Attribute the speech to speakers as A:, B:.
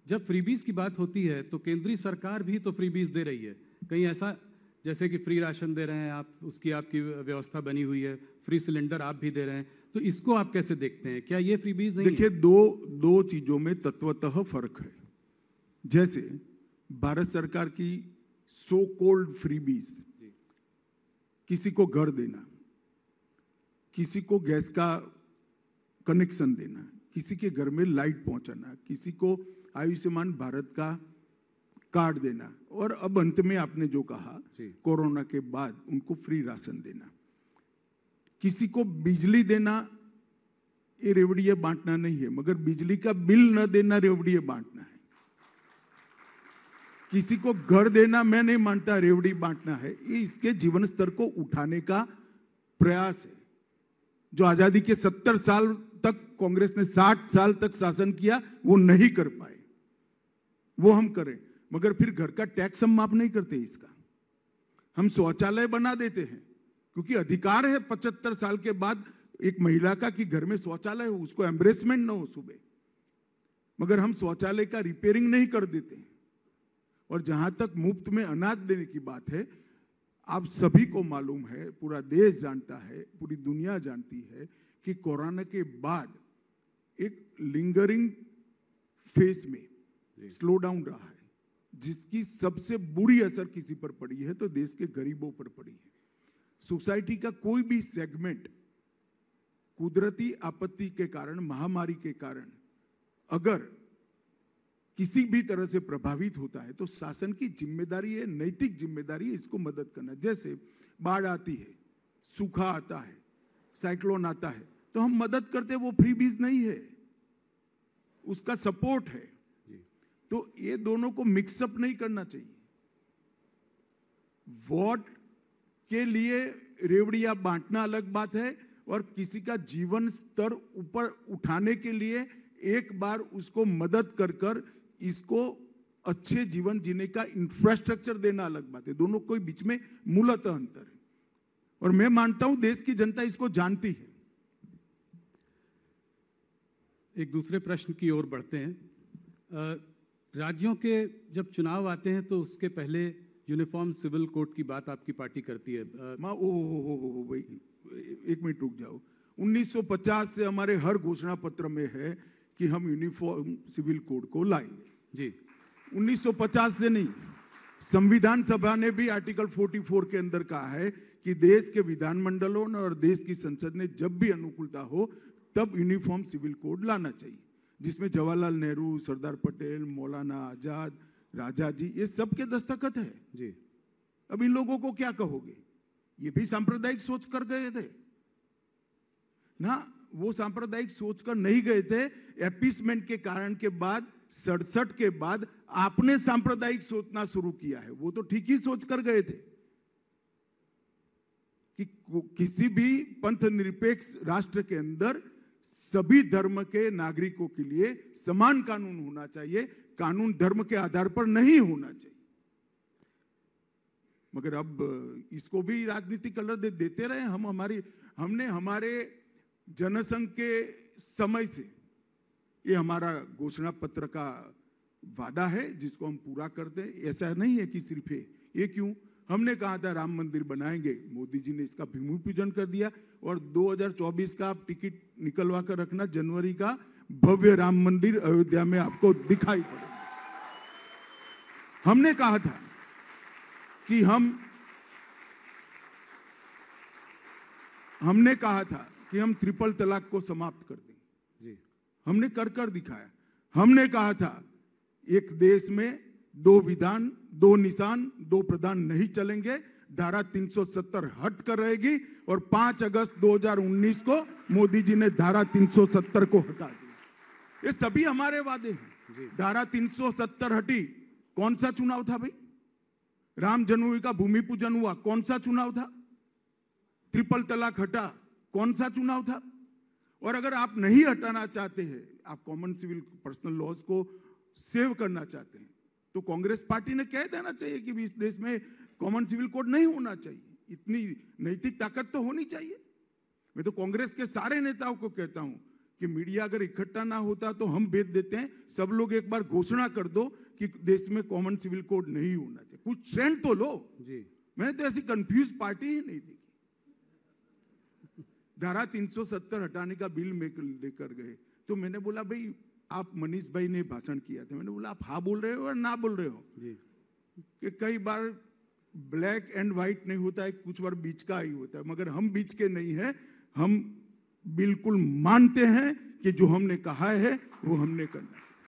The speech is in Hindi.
A: जब फ्रीबीज की बात होती है तो केंद्रीय सरकार भी तो फ्रीबीज दे रही है, कहीं ऐसा जैसे कि फ्री राशन दे रहे हैं आप, उसकी आपकी व्यवस्था बनी हुई है, फ्री सिलेंडर आप भी दे रहे हैं, तो इसको आप कैसे देखते हैं? क्या ये फ्रीबीज नहीं?
B: देखिए, दो चीजों में तत्वतः फर्क है। जैसे भारत सरकार की सो कॉल्ड फ्रीबीज, किसी को घर देना, किसी को गैस का कनेक्शन देना, किसी के घर में लाइट पहुंचाना, किसी को आयुष्मान भारत का कार्ड देना, और अब अंत में आपने जो कहा कोरोना के बाद उनको फ्री राशन देना, किसी को बिजली देना, ये रेवड़िए बांटना नहीं है, मगर बिजली का बिल न देना रेवड़िए बांटना है। किसी को घर देना मैं नहीं मानता रेवड़ी बांटना है, ये इसके जीवन स्तर को उठाने का प्रयास है। जो आजादी के 70 साल तक कांग्रेस ने 60 साल तक शासन किया, वो नहीं कर पाए, वो हम करें। मगर फिर घर का टैक्स हम माफ नहीं करते, इसका हम शौचालय बना देते हैं, क्योंकि अधिकार है 75 साल के बाद एक महिला का कि घर में शौचालय हो, उसको एम्ब्रेसमेंट ना हो सुबह, मगर हम शौचालय का रिपेयरिंग नहीं कर देते। और जहां तक मुफ्त में अनाज देने की बात है, आप सभी को मालूम है, पूरा देश जानता है, पूरी दुनिया जानती है कि कोरोना के बाद एक लिंगरिंग फेज में स्लो डाउन रहा है, जिसकी सबसे बुरी असर किसी पर पड़ी है तो देश के गरीबों पर पड़ी है। सोसाइटी का कोई भी सेगमेंट कुदरती आपत्ति के कारण, महामारी के कारण अगर किसी भी तरह से प्रभावित होता है तो शासन की जिम्मेदारी है, नैतिक जिम्मेदारी है इसको मदद करना। जैसे बाढ़ आती है, सूखा आता है, साइक्लोन आता है, तो हम मदद करते, वो फ्रीबीज नहीं है, उसका सपोर्ट है। तो ये दोनों को मिक्सअप नहीं करना चाहिए। वोट के लिए रेवड़िया बांटना अलग बात है, और किसी का जीवन स्तर ऊपर उठाने के लिए एक बार उसको मदद कर कर इसको अच्छे जीवन जीने का इंफ्रास्ट्रक्चर देना अलग बात है। दोनों के बीच में मूलतः अंतर है, और मैं मानता हूं देश की जनता इसको जानती है।
A: एक दूसरे प्रश्न की ओर बढ़ते हैं। राज्यों के जब चुनाव आते हैं तो उसके पहले यूनिफॉर्म सिविल कोड की बात आपकी पार्टी करती है।
B: भाई एक मिनट रुक जाओ। 1950 से हमारे हर घोषणा पत्र में है कि हम यूनिफॉर्म सिविल कोड को लाएंगे
A: जी।
B: 1950 से नहीं, संविधान सभा ने भी आर्टिकल 44 के अंदर कहा है कि देश के विधानमंडलों और देश की संसद ने जब भी अनुकूलता हो तब यूनिफॉर्म सिविल कोड लाना चाहिए, जिसमें जवाहरलाल नेहरू, सरदार पटेल, मौलाना आजाद, राजा जी, ये सब के दस्तखत है
A: जी।
B: अब इन लोगों को क्या कहोगे? ये भी सांप्रदायिक सोच कर गए थे ना, वो सांप्रदायिक सोच कर नहीं गए थे। एपीसमेंट के कारण के बाद 67 के बाद आपने सांप्रदायिक सोचना शुरू किया है, वो तो ठीक ही सोच कर गए थे कि किसी भी पंथ निरपेक्ष राष्ट्र के अंदर सभी धर्म के नागरिकों के लिए समान कानून होना चाहिए, कानून धर्म के आधार पर नहीं होना चाहिए। मगर अब इसको भी राजनीतिक कलर देते रहे। हमने हमारे जनसंघ के समय से ये हमारा घोषणा पत्र का वादा है जिसको हम पूरा करते हैं। ऐसा नहीं है कि सिर्फ ये क्यों, हमने कहा था राम मंदिर बनाएंगे, मोदी जी ने इसका भूमि पूजन कर दिया, और 2024 का आप टिकट निकलवा कर रखना, जनवरी का भव्य राम मंदिर अयोध्या में आपको दिखाई पड़ेगा। हमने कहा था कि हमने कहा था कि हम ट्रिपल तलाक को समाप्त कर देंगे जी। हमने कर दिखाया। हमने कहा था एक देश में 2 विधान, 2 निशान, 2 प्रधान नहीं चलेंगे, धारा 370 हट कर रहेगी, और 5 अगस्त 2019 को मोदी जी ने धारा 370 को हटा दिया। ये सभी हमारे वादे हैं। धारा 370 हटी, कौन सा चुनाव था भाई? राम जन्मभूमि का भूमि पूजन हुआ, कौन सा चुनाव था? ट्रिपल तलाक हटा, कौन सा चुनाव था? और अगर आप नहीं हटाना चाहते हैं, आप कॉमन सिविल पर्सनल लॉज को सेव करना चाहते हैं, तो कांग्रेस पार्टी ने कह देना चाहिए कि इस देश में कॉमन सिविल कोड नहीं होना चाहिए। इतनी नैतिक ताकत तो होनी चाहिए। मैं तो कांग्रेस के सारे नेताओं को कहता हूं कि मीडिया अगर इकट्ठा ना होता तो हम भेज देते हैं, सब लोग एक बार घोषणा कर दो कि देश में कॉमन सिविल कोड नहीं होना चाहिए, कुछ ट्रेंड तो लो
A: जी।
B: मैंने तो ऐसी कंफ्यूज पार्टी ही नहीं देखी। धारा 370 हटाने का बिल में लेकर गए तो मैंने बोला भाई आप मनीष भाई ने भाषण किया था, मैंने बोला आप हाँ बोल रहे हो या ना बोल रहे हो
A: जी।
B: कि कई बार ब्लैक एंड व्हाइट नहीं होता है, कुछ बार बीच का ही होता है, मगर हम बीच के नहीं है, हम बिल्कुल मानते हैं कि जो हमने कहा है वो हमने करना है।